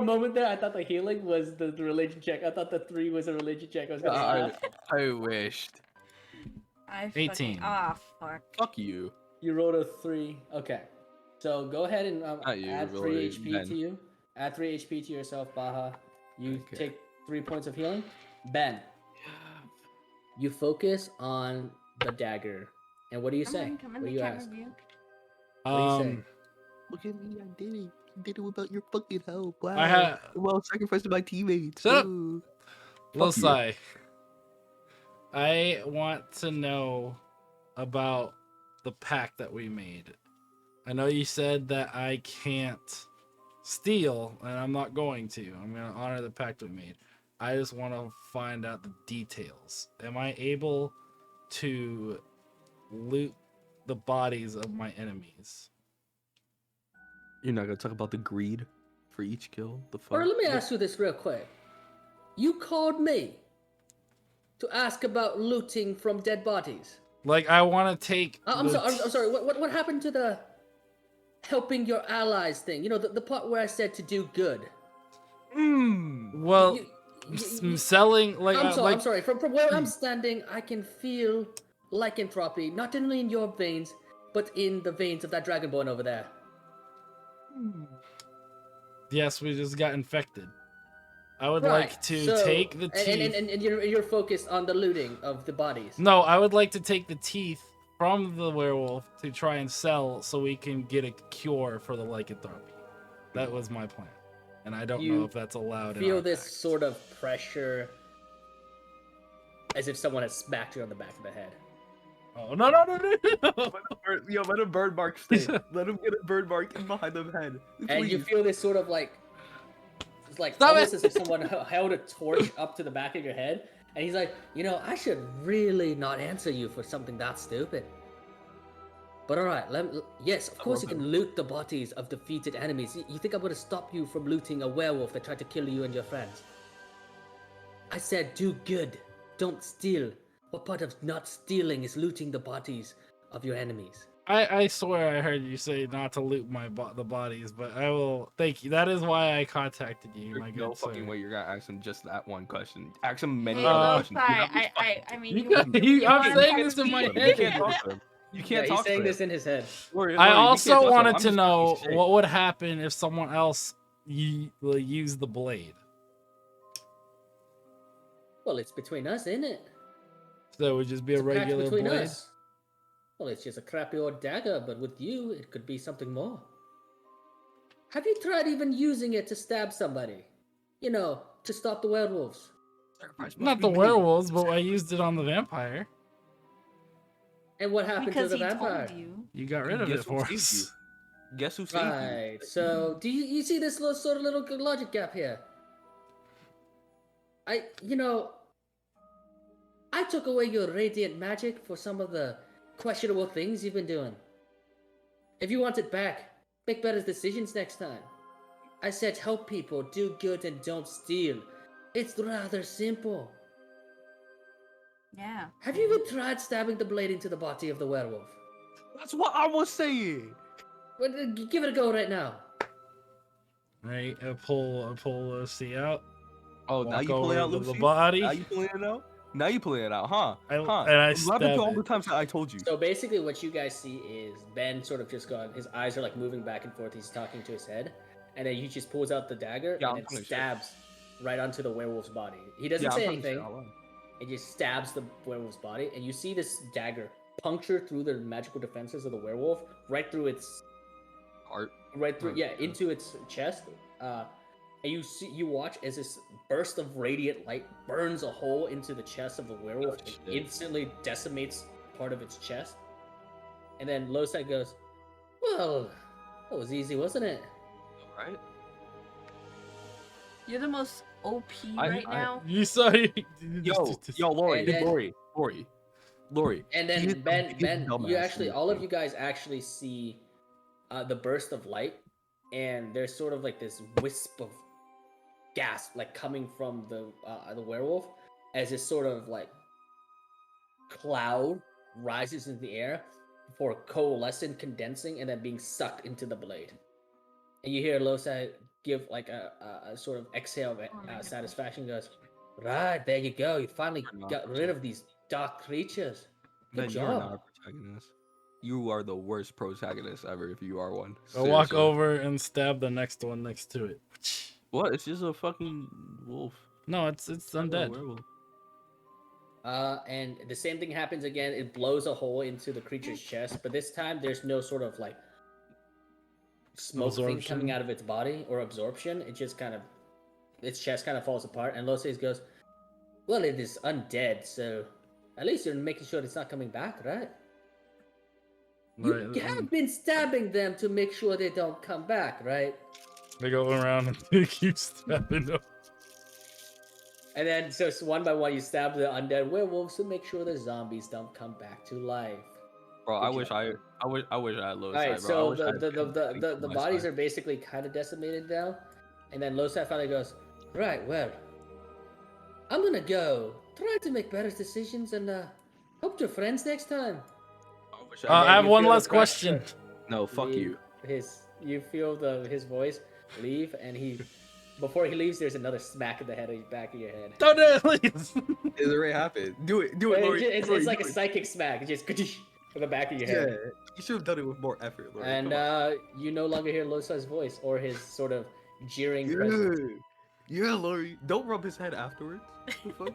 a moment there, I thought the healing was the religion check. I thought the 3 was a religion check. I was gonna laugh. I wished. I 18. Fuck. Fuck you. You rolled a 3. Okay. So go ahead and You, add 3 really, HP Ben. to you. Add 3 HP to yourself, Baha. You Okay. take 3 points of healing. Ben, you focus on the dagger. And what do you say? Come What in do the you cat ask? review. What do you say? Look at me, I did it. You did it without your fucking help. Wow. I had. Well, sacrificed to my teammates. Shut up. Ooh. Losai, I want to know about the pact that we made. I know you said that I can't steal, and I'm not going to. I'm going to honor the pact we made. I just want to find out the details. Am I able to loot the bodies of my enemies? You're not gonna talk about the greed for each kill? The fuck? Or let me ask you this real quick. You called me to ask about looting from dead bodies. Like, I want to take. I'm sorry. What happened to the helping your allies thing? You know, the part where I said to do good. Well, selling like. I'm sorry. From where I'm standing, I can feel lycanthropy, not only in your veins, but in the veins of that dragonborn over there. Yes, we just got infected. I would like to take the teeth. And you're focused on the looting of the bodies. No, I would like to take the teeth from the werewolf to try and sell so we can get a cure for the lycanthropy. That was my plan. And I don't know if that's allowed. Feel this sort of pressure as if someone has smacked you on the back of the head. Oh, no. Yo, let a bird mark stay. Let him get a bird mark in behind the head. Please. And you feel this sort of like, it's like Stop almost it! as if someone held a torch up to the back of your head. And he's like, you know, I should really not answer you for something that stupid. But alright, yes, of course you can loot the bodies of defeated enemies. You think I'm going to stop you from looting a werewolf that tried to kill you and your friends? I said do good, don't steal. What part of not stealing is looting the bodies of your enemies? I swear I heard you say not to loot the bodies, but I will. Thank you. That is why I contacted you, my There's no good sir. fucking way you're gonna ask him just that one question. Ask him many Hey, other questions. I mean, I'm saying this in my You head. can't talk to him. You can't He's talk saying to this him. in his head. I also wanted to know what would happen if someone else used the blade. Well, it's between us, isn't it? So it would just be It's a pact regular between blade? us. Well, it's just a crappy old dagger, but with you, it could be something more. Have you tried even using it to stab somebody? You know, to stop the werewolves. Not the werewolves, but I used it on the vampire. And what happened because to the he vampire? told you. You got rid of Guess it who for saved us. you? Guess who saved you? Right. So, do you see this little logic gap here? I took away your radiant magic for some of the questionable things you've been doing. If you want it back, make better decisions next time. I said help people, do good, and don't steal. It's rather simple. Yeah. Have you even tried stabbing the blade into the body of the werewolf? That's what I was saying. Well, give it a go right now. Right, I pull C out. Oh, now Walk you pulling over out to Lucy? the body. Now you pulling it out? Now you pulling it out, huh? And huh? I I'm stab laughing to all the it. times that I told you. So basically what you guys see is Ben sort of just going, his eyes are like moving back and forth, he's talking to his head, and then he just pulls out the dagger Yeah, and I'm it putting stabs right onto the werewolf's body. He doesn't say anything, it just stabs the werewolf's body, and you see this dagger puncture through the magical defenses of the werewolf, right through its Heart. right through, into its chest. And you watch as this burst of radiant light burns a hole into the chest of the werewolf and instantly decimates part of its chest. And then Losai goes, well, that was easy, wasn't it? Right? You're the most OP right now. You saw Yo, Lori, And then- Lori. And he is then the Ben, biggest you dumbass actually, in all of this you guys actually see the burst of light, and there's sort of like this wisp of gas like coming from the werewolf as this sort of like cloud rises in the air before coalescing, condensing, and then being sucked into the blade. And you hear Losai, give like a sort of exhale of Oh my goodness. satisfaction. Goes, right, there you go. You finally I'm not got rid of these dark creatures. Good Man, you are not job. a protagonist. You are the worst protagonist ever if you are one. I walk Seriously. over and stab the next one next to it. What? It's just a fucking wolf. No, it's Not a undead. werewolf. And the same thing happens again. It blows a hole into the creature's chest, but this time there's no sort of like smoke thing Absorption. coming out of its body or absorption. It just kind of its chest kind of falls apart. And Loses goes, "Well, it is undead, so at least you're making sure it's not coming back, right? You Right, have been stabbing them to make sure they don't come back, right?" They go around and they keep stabbing them. And then, so one by one, you stab the undead werewolves to make sure the zombies don't come back to life. Bro, Good I wish job. I wish I had low All right, side, bro. so the bodies are basically kind of decimated now, and then Losai finally goes, "Right, well, I'm gonna go. Try to make better decisions, and hope to friends next time." I have you one feel the last question. No, fuck you. You feel his voice leave, and before he leaves, there's another smack in the back of your head. Don't do it, please. It already happened. Do it, Lori. It's Lori, like a do it. psychic smack. It's just for the back of your Yeah, head. you should have done it with more effort, Lori. And Come on. you no longer hear Losai's voice or his sort of jeering presence. Yeah, Lori. Don't rub his head afterwards. The fuck?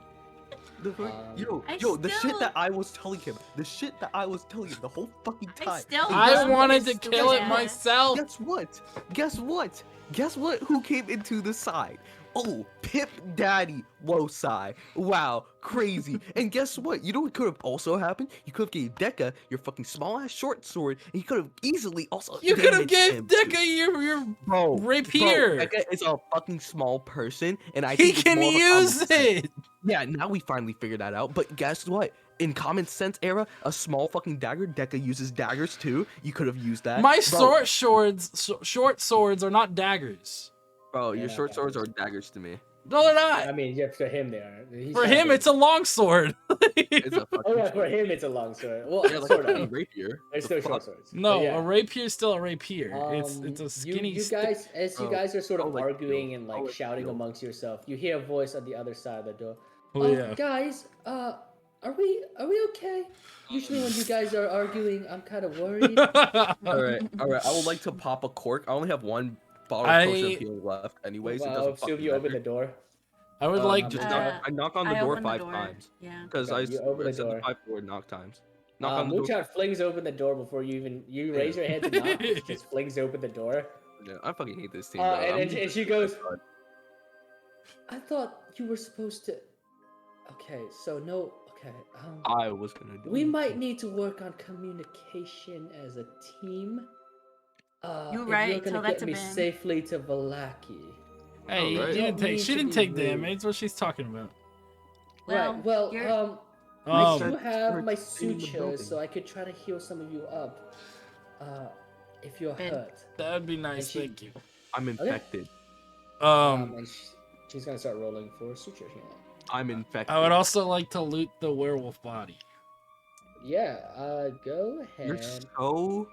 The fuck? The shit still- that I was telling him. The shit that I was telling him the whole fucking I time. still I love wanted his to kill it stupid ass. myself. Guess what? Guess what? Guess what? Who came into the side? Oh, Pip Daddy Loci. Wow, crazy. And guess what? You know what could have also happened? You could have gave Dekka your fucking small ass short sword, and you could have easily also. You could have damaged gave him, too. Dekka your Bro, rapier. Bro, Dekka is a fucking small person, and I He think it's can more of a use common sense. it. Yeah, now we finally figured that out. But guess what? In common sense era, a small fucking dagger. Dekka uses daggers too. You could have used that. My Bro, short swords are not daggers. Bro, They're your not short swords are daggers. daggers to me. No, they're I not. mean, yeah, for him they are. For him, it's a long sword. It's a fucking. Oh yeah, for him it's a long sword. Well, Yeah, like sort a fucking of. rapier. They're The still fuck? short swords. But No, yeah. a rapier is still a rapier. It's a skinny You stick. guys, as you Oh, guys are sort I'll of let you arguing know. and I'll like let you shouting know. amongst yourself, you hear a voice on the other side of the door. Oh yeah. Guys, are we okay? Usually when you guys are arguing, I'm kind of worried. All right. I would like to pop a cork. I only have one bottle of potion of healing left, anyways. It Well, doesn't assume fucking you open matter. the door. I would like Just to- I knock on the I door opened the 5 door. times Yeah. because Okay, you open the said door. the 5 word knock times. Knock on the door. Moonshot flings open the door before you raise your hand to knock. It just flings open the door. Yeah, I fucking hate this team. And she goes, "I thought you were supposed to." Okay, so no. Okay. I was gonna do. We it. might need to work on communication as a team. You're if right, You're gonna tell that get to me Ben. safely to Valaki. Hey, you Alright. didn't Don't take. mean She to didn't be take rude. damage. That's what she's talking about. Well, Right. Well, you're- I said do have my stay in the sutures, building. so I could try to heal some of you up. If you're Ben. hurt. That'd be nice. she- Thank you. I'm infected. And she's gonna start rolling for suture healing. I'm infected. I would also like to loot the werewolf body. Yeah. Go You're ahead. so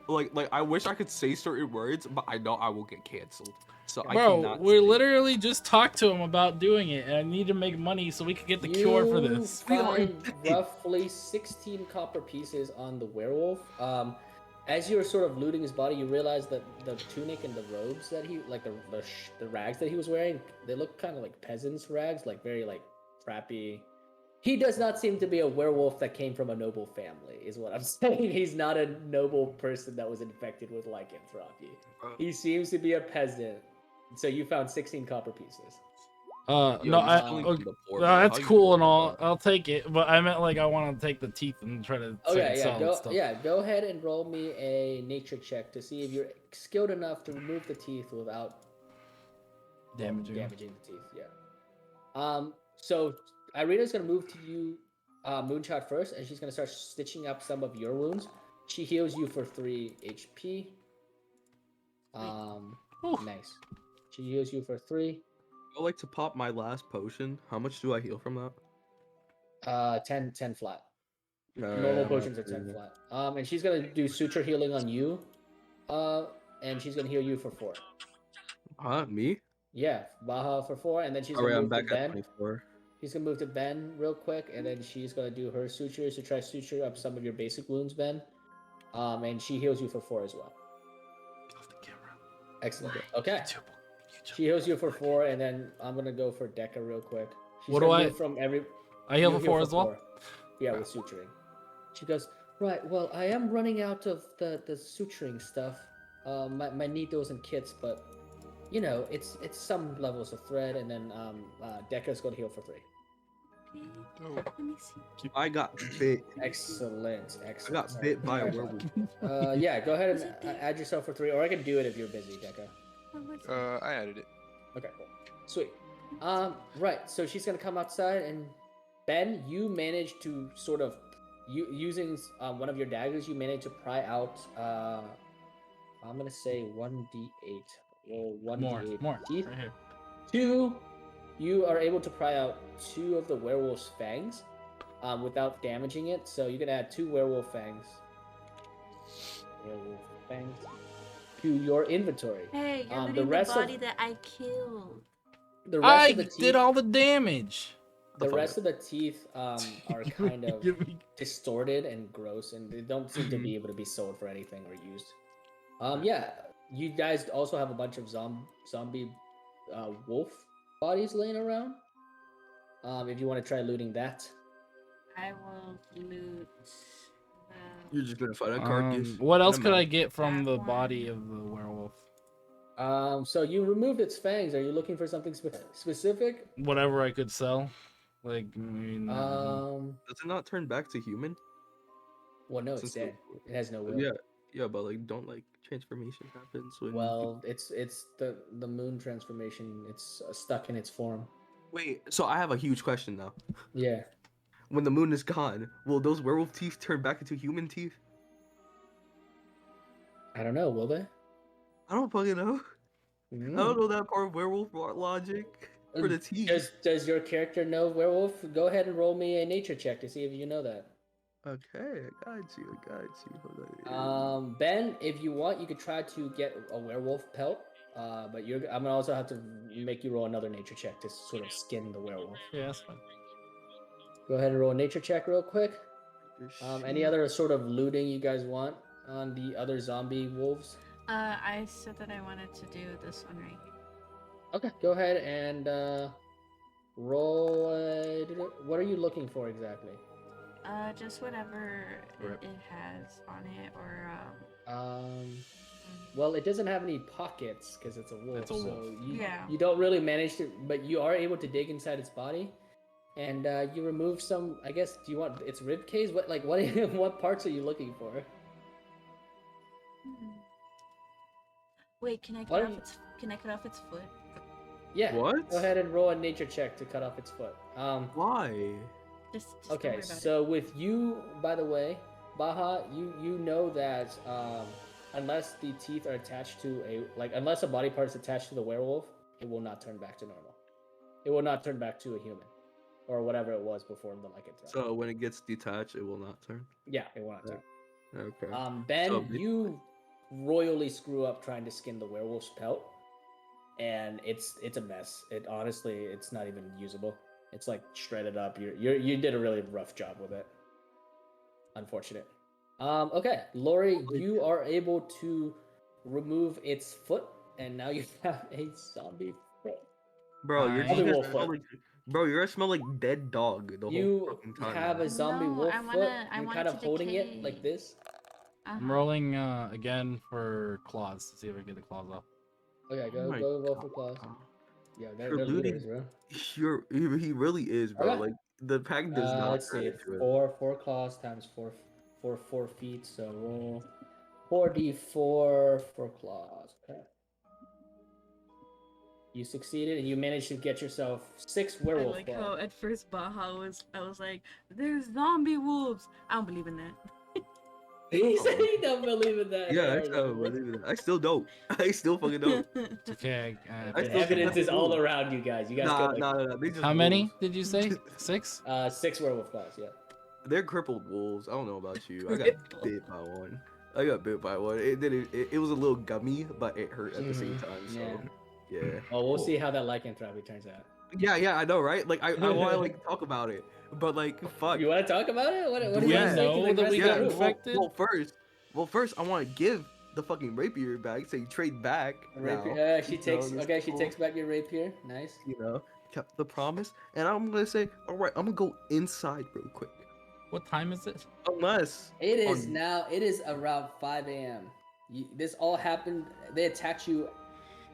like I wish I could say certain words, but I know I will get canceled. So I Bro, cannot. we say. literally just talked to him about doing it, and I need to make money so we could get the cure for You this. We are find infected. roughly 16 copper pieces on the werewolf. As you're sort of looting his body, you realize that the tunic and the robes that he, like the rags that he was wearing, they look kind of like peasants' rags, like very like crappy. He does not seem to be a werewolf that came from a noble family, is what I'm saying. He's not a noble person that was infected with lycanthropy. He seems to be a peasant. So you found 16 copper pieces. Yo, No, you're I. stealing Okay, from the poor, no, bro. that's How you cool feel and about all. that? I'll take it, but I meant like I want to take the teeth and try to Okay, sell it stuff. go ahead and roll me a nature check to see if you're skilled enough to remove the teeth without Damaging. the teeth. Yeah. So Irina's gonna move to you, Moonshot first, and she's gonna start stitching up some of your wounds. She heals you for 3 HP. Nice. She heals you for 3. I would like to pop my last potion. How much do I heal from that? 10 flat. Alright, Normal I'm potions are at 10 3. flat. And she's gonna do suture healing on you. And she's gonna heal you for 4. Huh? Me? Yeah, Baha for 4, and then she's Alright, gonna I'm move to back at Ben. 24. She's gonna move to Ben real quick, and then she's gonna do her sutures to try suture up some of your basic wounds, Ben. And she heals you for 4 as well. Off the camera. Excellent. Okay. YouTube. She heals you for 4, and then I'm gonna go for Deca real quick. She's What do gonna I- heal from every. I heal you for 4 as well? 4. Yeah, with suturing. She goes, right, well, I am running out of the suturing stuff. My needles and kits, but you know, it's some levels of thread, and then Deca's gonna heal for 3. Let me see. I got bit. Excellent, I excellent. got Sorry. bit by a werewolf. Yeah, go ahead and add yourself for 3, or I can do it if you're busy, Deca. I added it. Okay, cool. Sweet. Right, so she's gonna come outside, and Ben, you managed to sort of, using one of your daggers, you managed to pry out, I'm gonna say 1d8. Roll 1d8 More. teeth. Right here. 2, you are able to pry out 2 of the werewolf's fangs, without damaging it. So you can add 2 werewolf fangs. Werewolf fangs to your inventory. Hey, you're the looting the rest body of that I killed. the rest I of the teeth, did all the damage. the rest of the teeth are kind of Give me- distorted and gross, and they don't seem to be able to be sold for anything or used. Yeah, you guys also have a bunch of zombie wolf bodies laying around. If you want to try looting that. I will loot. You're just gonna find a carcass. What else and a could I mouth. get from That the one. body of the werewolf? So you removed its fangs. Are you looking for something specific? Whatever I could sell. Like, I mean, Does it not turn back to human? Well, no, it's Since dead. It has no will. Yeah, but like, don't like transformation happens when? Well, it's the moon transformation. It's stuck in its form. Wait, so I have a huge question now. Yeah. When the moon is gone, will those werewolf teeth turn back into human teeth? I don't know. Will they? I don't fucking know. I Mm. don't know that part of werewolf logic for the teeth. Does your character know werewolf? Go ahead and roll me a nature check to see if you know that. Okay, I got you. Hold on. Ben, if you want, you could try to get a werewolf pelt. But I'm gonna also have to make you roll another nature check to sort of skin the werewolf. yeah, that's fine. Go ahead and roll a nature check real quick. Your Any sheep. other sort of looting you guys want on the other zombie wolves? I said that I wanted to do this one right here. Okay, go ahead and roll. What are you looking for exactly? Just whatever Rip. it has on it, or Well, it doesn't have any pockets because it's a wolf. It's a wolf. So Yeah. you don't really manage to, but you are able to dig inside its body, and you remove some. I guess. Do you want its rib cage? What what parts are you looking for? Wait, can I Why cut don't off its? Can I cut off its foot? Yeah. What? Go ahead and roll a nature check to cut off its foot. Why? Just don't Okay, worry about so with you, by the way, Baha, you know that unless the teeth are attached to unless a body part is attached to the werewolf, it will not turn back to normal. It will not turn back to a human, or whatever it was before the lycanthrope. So when it gets detached, it will not turn. Yeah, it will not turn. Okay. Ben, So you royally screw up trying to skin the werewolf's pelt, and it's a mess. It's not even usable. It's like shredded up. You did a really rough job with it. Unfortunate. Okay, Lori, you are able to remove its foot, and now you have a zombie foot. Bro, you're Zombie just wolf gonna smell foot. like, bro, you're gonna smell like dead dog the whole You fucking time. have a man. zombie No, wolf I foot. wanna- I You're want kind it of to holding it like decay. this. I'm rolling again for claws to see if I get the claws off. Okay, Oh my go roll for claws. God. Yeah, You're they're looting- looters, bro. He really is, bro. Okay. Like the pack does not. Let's see. add to it. Four claws times 4 feet. So roll 4d4 for claws. Okay. You succeeded, and you managed to get yourself 6 I werewolf like claws. how at first Baha I was like, there's zombie wolves. I don't believe in that. He said he don't believe in that. Yeah, I There, still believe it. I still don't. I still fucking don't. It's okay. I The still think evidence that's is all cool. around you guys. You guys Nah, killed like, nah. They just How many wolves. did you say? 6? 6 werewolf claws. Yeah. They're crippled wolves. I don't know about you. I got Crippled. bit by one. It was a little gummy, but it hurt at the same time. So Yeah. Yeah. Well, we'll see how that lycanthropy turns out. Yeah, I know, right? Like, I want to like talk about it, but like, fuck. You want to talk about it? What Do do we you want to say to know the that rest we of got the group? infected? Well, first, I want to give the fucking rapier back, so you trade back. Rapier. Now, She you know, takes. this Okay, she whole- takes back your rapier. Nice. You know, kept the promise, and I'm gonna say, all right, I'm gonna go inside real quick. What time is it? Unless It is on- now. It is around 5 a.m. This all happened. They attacked you,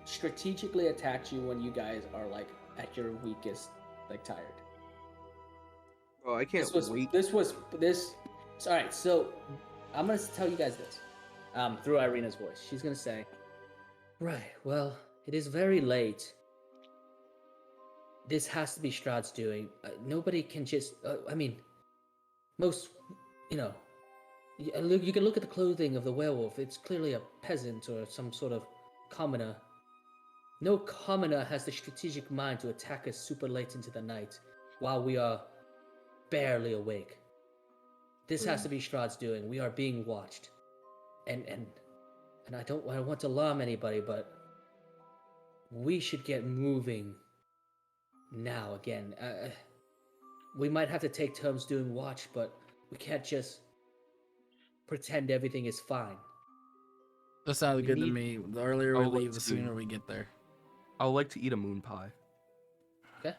strategically attacked you when you guys are like at your weakest, like tired. Oh, I can't wait. All right, so I'm gonna tell you guys this, through Irina's voice. She's gonna say, "Right. Well, it is very late. This has to be Strahd's doing. Nobody can just. I mean, most, you know, you can look at the clothing of the werewolf. It's clearly a peasant or some sort of commoner. No commoner has the strategic mind to attack us super late into the night while we are barely awake. This has to be Strahd's doing. We are being watched, and I don't want to alarm anybody, but we should get moving now. Again, we might have to take turns doing watch, but we can't just pretend everything is fine." That sounded We good to need- me. The earlier we I'll let leave, the you- sooner we get there. I would like to eat a moon pie. Okay.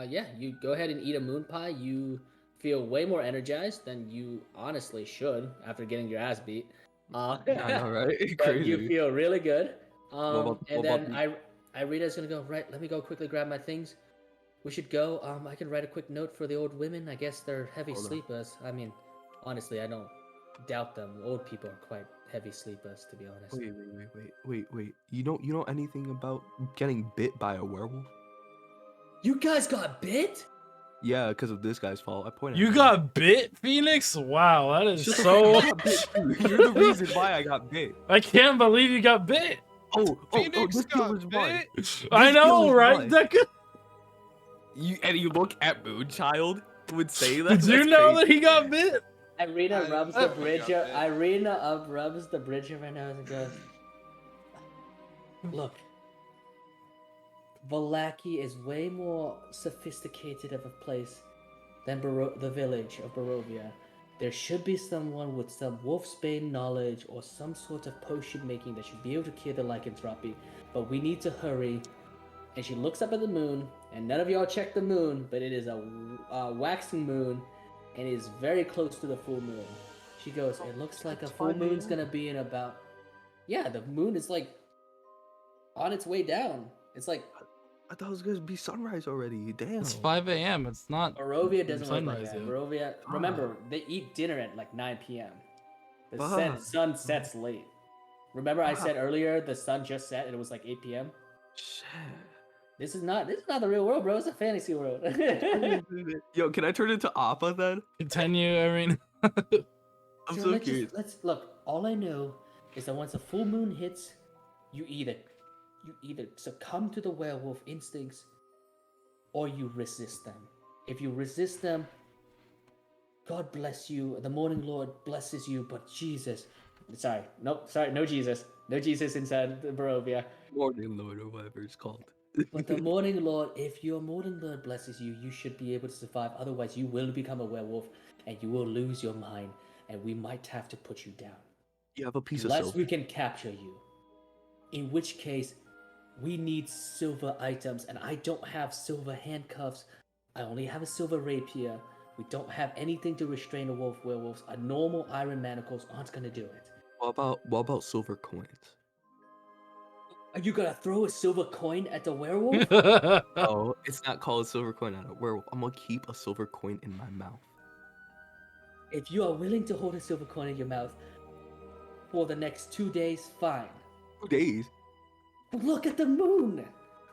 Yeah, you go ahead and eat a moon pie. You feel way more energized than you honestly should after getting your ass beat. I know, right? But Crazy. you feel really good. about- And what about then Irina's gonna go, right, let me go quickly grab my things. We should go. I can write a quick note for the old women. I guess they're heavy Hold on. sleepers. I mean, honestly, I don't doubt them. Old people are quite heavy sleepers, to be honest. Wait. You know anything about getting bit by a werewolf? You guys got bit? Yeah, because of this guy's fault. I pointed. You at him. got bit, Phoenix? Wow, that is Shut the so. fuck up, bitch. You're the reason why I got bit. I can't believe you got bit. Oh, Phoenix this got deal was mine. I deal know, is right, mine. Deca? You look at Moonchild would say that. Did you That's know crazy. that he got bit? Irina I rubs the definitely bridge. got bit. Irina rubs the bridge of her nose and goes, "Look, Valaki is way more sophisticated of a place than the village of Barovia. There should be someone with some wolfsbane knowledge or some sort of potion making that should be able to cure the lycanthropy. But we need to hurry." And she looks up at the moon, and none of y'all check the moon, but it is a waxing moon, and it is very close to the full moon. She goes, "It looks like a It's full 5 moon's a.m. gonna be in about..." Yeah, the moon is like on its way down. It's like I thought it was gonna be sunrise already. Damn. It's 5 a.m. It's not. Barovia doesn't look like sunrise that. yet. Barovia, remember, they eat dinner at like 9 p.m. The Fuck. sun sets late. Remember I said earlier the sun just set and it was like 8 p.m.? Shit. This is not the real world, bro. It's a fantasy world. Yo, can I turn into Appa then? Continue, Irene. I'm Sure, so let's curious. let's look. All I know is that once the full moon hits, you either succumb to the werewolf instincts, or you resist them. If you resist them, God bless you. The Morning Lord blesses you. But Jesus, no Jesus inside the Barovia. Morning Lord or whatever it's called. But the Morning Lord, if your Morning Lord blesses you, you should be able to survive. Otherwise, you will become a werewolf, and you will lose your mind, and we might have to put you down. You have a piece of Unless silver. we can capture you. In which case, we need silver items, and I don't have silver handcuffs. I only have a silver rapier. We don't have anything to restrain a werewolves. A normal iron manacles aren't gonna do it. What about silver coins? Are you gonna throw a silver coin at the werewolf? Oh, it's not called a silver coin at a werewolf. I'm gonna keep a silver coin in my mouth. If you are willing to hold a silver coin in your mouth for the next 2 days, fine. 2 days. But look at the moon!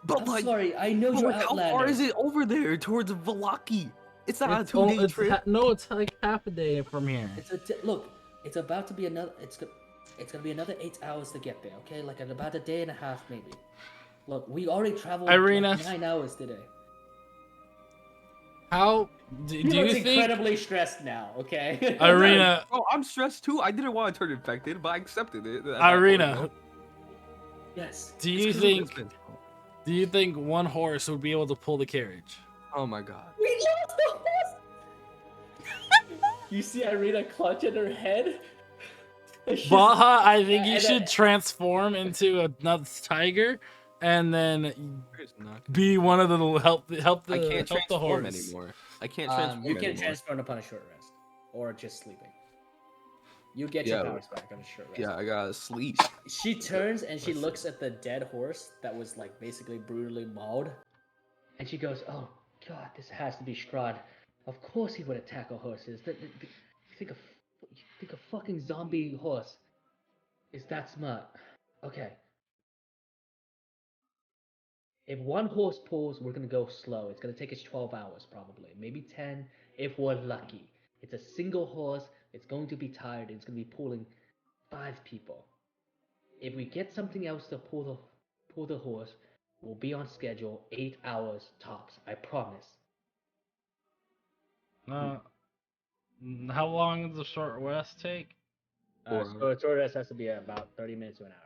But I'm like, sorry, I know but you're like, how Outlander. far is it over there towards Valaki? It's not a 2 day it's trip. no, it's like half a day from here. Look, it's about to be another. It's gonna be another 8 hours to get there. Okay, like in about a day and a half maybe. Look, we already traveled Irina. like 9 hours today. How do He you looks think, incredibly stressed now. Okay. Irina? Oh, I'm stressed too. I didn't want to turn infected, but I accepted it. at that point, Irina, though. Yes. Do It's you 'cause of this think? man's fault. Do you think one horse would be able to pull the carriage? Oh my god. We lost the horse! You see Irina clutch at her head? And she's- Baja, I think you and should then- transform into another tiger, and then It's not- be one of the help I can't help the transform horse. anymore. I can't transform you can anymore. transform upon a short rest. Or just sleeping. You get Yeah. your powers back on a short rest. Yeah, I gotta sleep. She turns and she Listen. looks at the dead horse that was like basically brutally mauled. And she goes, "Oh god, this has to be Strahd. Of course he would attack our horses. You think a fucking zombie horse is that smart? Okay. If one horse pulls, we're gonna go slow. It's gonna take us 12 hours probably, maybe 10 if we're lucky. It's a single horse. It's going to be tired. It's gonna be pulling 5 people. If we get something else to pull the horse, we'll be on schedule 8 hours tops. I promise." How long does the short rest take? So a short rest has to be about 30 minutes to an hour.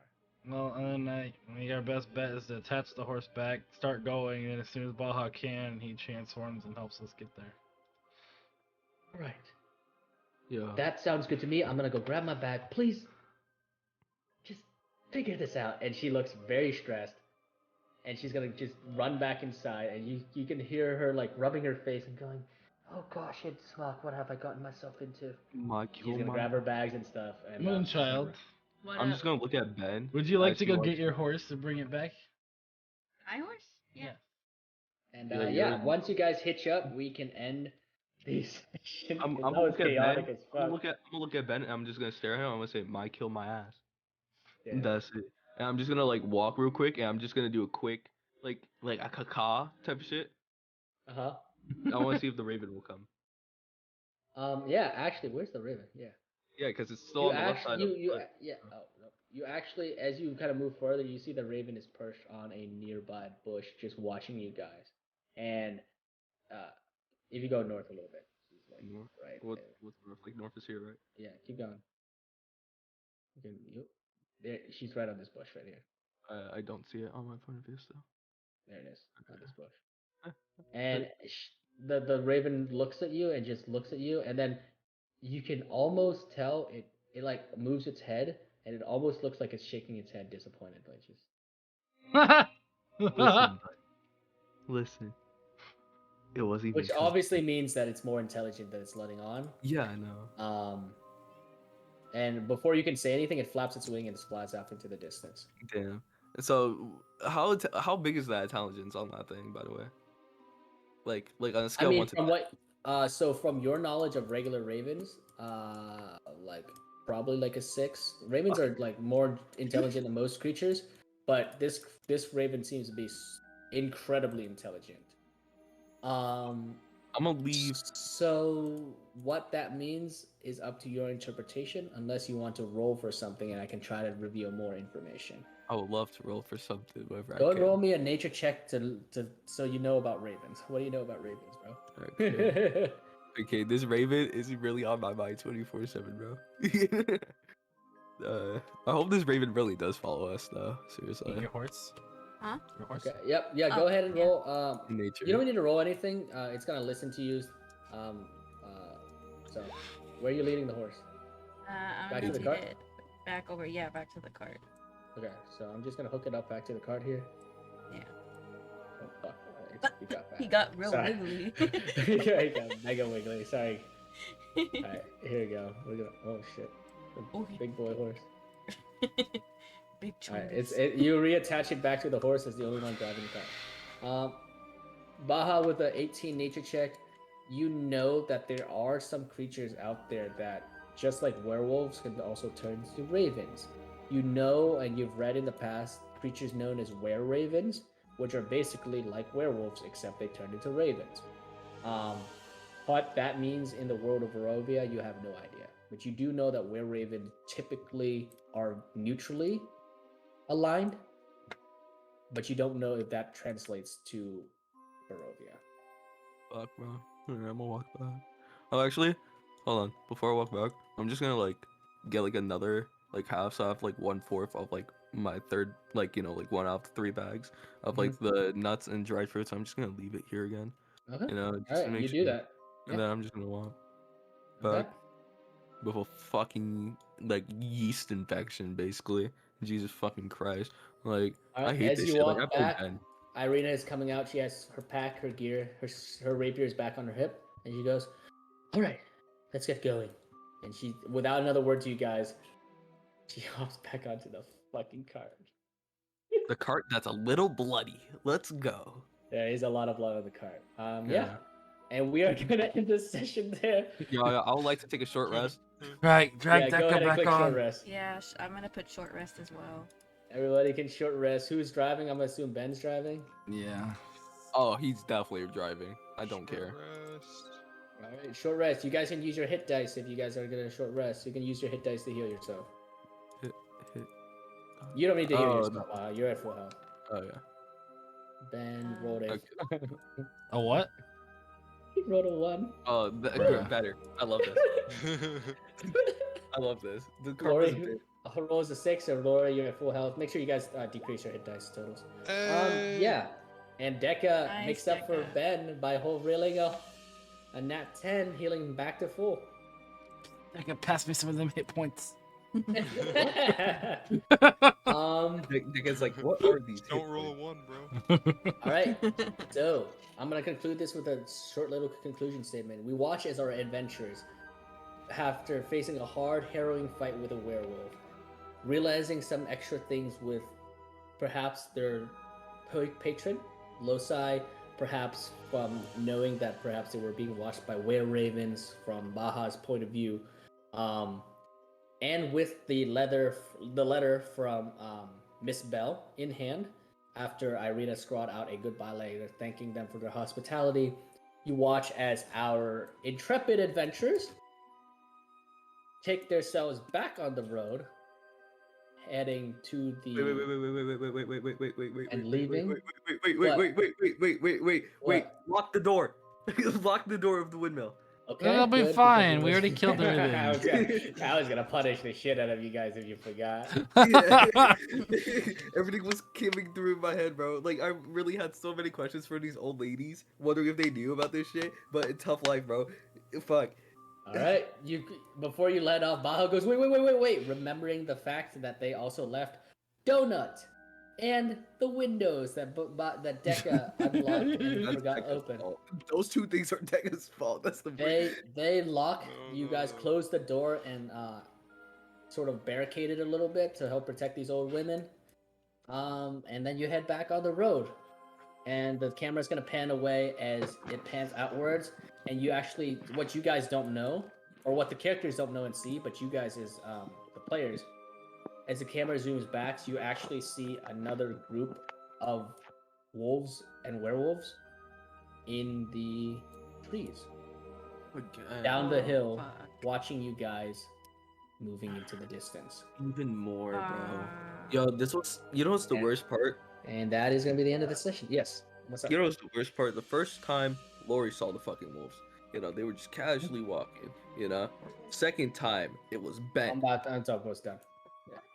Well, and then I think our best bet is to attach the horse back, start going, and as soon as Baja can, he transforms and helps us get there. All right. Yeah. That sounds good to me. I'm gonna go grab my bag. Please, just figure this out. And she looks very stressed. And she's gonna just run back inside. And you can hear her like rubbing her face and going, "Oh gosh, it's fuck. What have I gotten myself into?" She's gonna grab her bags and stuff. And Moonchild, What I'm up? just gonna look at Ben. would you like to see go what- get your horse and bring it back? My horse? Yeah. And Yeah, yeah, you're- once you guys hitch up, we can end the session. I'm 'cause gonna that was look at chaotic Ben. as I'm gonna fuck. look at Ben and I'm just gonna stare at him. I'm gonna say, "My kill my ass." Yeah. That's it. And I'm just gonna like walk real quick and I'm just gonna do a quick like a caca type of shit. Uh-huh. I wanna see if the raven will come. Yeah, actually, where's the raven? Yeah. Yeah, because it's still You on the left side actually, of yeah. Oh no. You actually, as you kind of move further, you see the raven is perched on a nearby bush, just watching you guys. And if you go north a little bit, she's like North? right. What's there. north? Like north is here, right? Yeah, keep going. There, she's right on this bush right here. I don't see it on my point of view still. There it is, on this bush. Eh, And the raven looks at you and just looks at you, and then you can almost tell it like moves its head, and it almost looks like it's shaking its head disappointedly. Just Listen, bud. Listen. It wasn't even. which obviously means that it's more intelligent than it's letting on. Yeah, I know. And before you can say anything, it flaps its wing and it flies off into the distance. Damn. So how big is that intelligence on that thing, by the way? Like on a I scale of mean, 1 to from 10. what? So from your knowledge of regular ravens, like probably like a 6. Ravens are like more intelligent than most creatures, but this raven seems to be incredibly intelligent. I'm gonna leave. So what that means is up to your interpretation, unless you want to roll for something, and I can try to reveal more information. I would love to roll for something whenever Go I and can. roll me a nature check to so you know about ravens. What do you know about ravens, bro? Okay. Okay, this raven is really on my mind 24/7, bro. I hope this raven really does follow us, though. Seriously. Your horse? Huh? Your horse? Okay. Yep. Yeah. Go Oh, ahead and yeah. roll. Nature. You don't need to roll anything. It's gonna listen to you. So, where are you leading the horse? I'm Back gonna to the take cart? it back over. Yeah, back to the cart. Okay. So I'm just gonna hook it up back to the cart here. Yeah. Oh fuck! You got back. He got real Sorry. wiggly. Yeah, he got mega wiggly. Sorry. All right. Here we go. We're gonna. Oh shit. The Oh, big boy horse. Big All right, chungus. you reattach it back to the horse as the only one driving the car. Baja with the 18 nature check, you know that there are some creatures out there that, just like werewolves, can also turn into ravens. You know, and you've read in the past, creatures known as were-ravens, which are basically like werewolves, except they turn into ravens. What that means in the world of Barovia, you have no idea. But you do know that were-ravens typically are neutrally aligned, but you don't know if that translates to Barovia. Fuck, bro. I'm gonna walk back. Oh, actually, hold on. Before I walk back, I'm just gonna like get like another like half, so I have like 1/4 of like my third, like, like one out of 3 bags of like the nuts and dried fruits. I'm just gonna leave it here again. Okay. Just All to right, make you sure. do that. And Yeah. then I'm just gonna walk Okay. back with a fucking like yeast infection, basically. Jesus fucking Christ! Like All I right. hate As this you shit. Like I walk play back, Ben. Irina is coming out. She has her pack, her gear, her rapier is back on her hip, and she goes, "All right, let's get going." And she, without another word to you guys, she hops back onto the fucking cart. The cart that's a little bloody. Let's go. There is a lot of blood on the cart. Yeah. Yeah. And we are gonna end this session there. Yeah, I would like to take a short rest. Right, drag Yeah, go Deca ahead and back click short on. rest. Yeah, I'm gonna put short rest as well. Everybody can short rest. Who's driving? I'm gonna assume Ben's driving. Yeah. Oh, he's definitely driving. I don't care. Rest. All right, short rest. You guys can use your hit dice if you guys are gonna short rest. You can use your hit dice to heal yourself. Hit. You don't need to heal Oh, yourself. You're at full health. Oh yeah. Ben rolled a. Okay. A what? He rolled a 1. Oh, Bruh. better. I love this. I love this. The cart was a Lori bit. rolls a 6, so Laura, you're at full health. Make sure you guys decrease your hit dice totals. Hey. Yeah. And Deca Nice, makes up for Deca. Ben by rolling a nat 10, healing him back to full. Deca, pass me some of them hit points. Nick is like, what are these? Don't hit roll a points? 1, bro. All right. So I'm gonna conclude this with a short little conclusion statement. We watch as our adventurers, after facing a hard, harrowing fight with a werewolf, realizing some extra things with perhaps their patron, Loci, perhaps from knowing that perhaps they were being watched by were-ravens from Baja's point of view, and with the letter from Miss Bell in hand, after Irina scrawled out a goodbye letter thanking them for their hospitality, you watch as our intrepid adventurers take themselves back on the road, heading to the Wait. and leaving. Wait. What? Lock the door. Lock the door of the windmill. Okay, That'll be good, fine. because We it already killed everything. I was gonna punish the shit out of you guys if you forgot. Yeah. Everything was coming through my head, bro. Like I really had so many questions for these old ladies, wondering if they knew about this shit. But it's tough life, bro. Fuck. All right, you before you let off, Baja goes, wait, remembering the fact that they also left Donut and the windows that that Deca unlocked and That's forgot Deca's open. fault. Those two things are Deca's fault. That's the They lock. You guys No. close the door and sort of barricade it a little bit to help protect these old women. And then you head back on the road, and the camera's gonna pan away as it pans outwards. And you actually, what you guys don't know, or what the characters don't know and see, but you guys as the players, as the camera zooms back, you actually see another group of wolves and werewolves in the trees down the hill, Fuck. watching you guys moving into the distance. Even more, bro. Uh, Yo, this was. You know what's the worst part? And that is gonna be the end of the session. Yes. What's up? You know what's the worst part? The first time Lori saw the fucking wolves, they were just casually walking. Second time it was Ben. I'm almost done.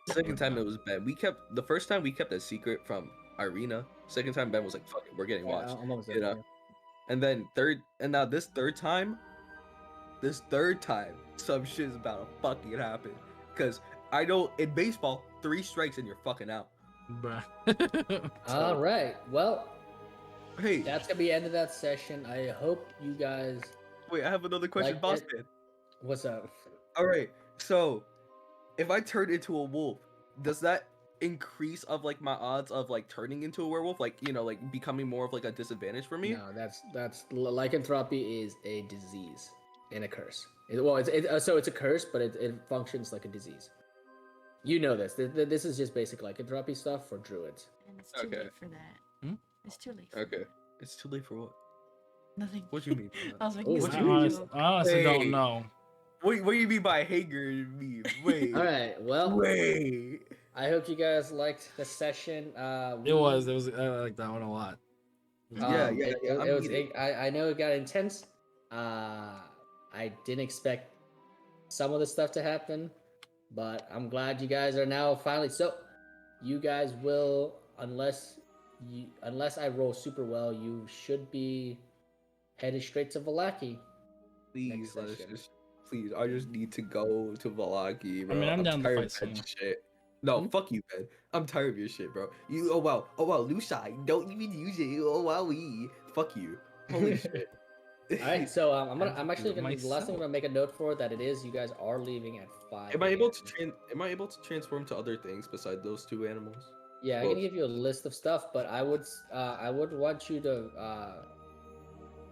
Second time it was Ben. The first time we kept a secret from Irina. Second time Ben was like, "Fuck it, we're getting Yeah, watched." I'm almost done. You know? And then now this third time, some shit is about to fucking happen. Cause I know in baseball, 3 strikes and you're fucking out. Bruh. All right. Well, Hey, that's gonna be the end of that session. I hope you guys. wait, I have another question, Like boss it. man. What's up? All right, so if I turn into a wolf, does that increase of like my odds of like turning into a werewolf, like like becoming more of like a disadvantage for me? No, that's lycanthropy is a disease and a curse. So it's a curse, but it functions like a disease. You know this. This is just basic lycanthropy stuff for druids. And it's too Okay. late for that. Hmm? It's too late. For Okay, it's too late for what? Nothing. What do you mean? I was making Oh, a what I you stupid honest- joke. I honestly don't Hey. know. What do you mean by hanger me? Wait. All right. Well, Wait. I hope you guys liked the session. It was. I like that one a lot. Yeah, It I'm was. eating. I know it got intense. I didn't expect some of the stuff to happen, but I'm glad you guys are now finally. So, you guys will, unless I roll super well, you should be headed straight to Valaki. Please let us session. just. Please, I just need to go to Valaki, bro. I mean, I'm down to tired fight of that someone. shit. No, Hmm? fuck you, man. I'm tired of your shit, bro. You oh wow, Lusai, don't even use it. Oh wow, fuck you. Holy shit. All right, so I have to I'm do actually it gonna the last thing I'm myself. gonna make a note for that it is you guys are leaving at 5 Am I able a.m. to transform to other things besides those two animals? Yeah, I'm Well, gonna give you a list of stuff, but I would want you to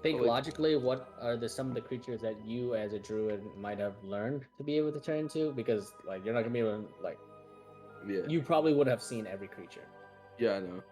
think like, logically what are some of the creatures that you as a druid might have learned to be able to turn into, because like you're not gonna be able to like yeah, you probably would have seen every creature. yeah, I know.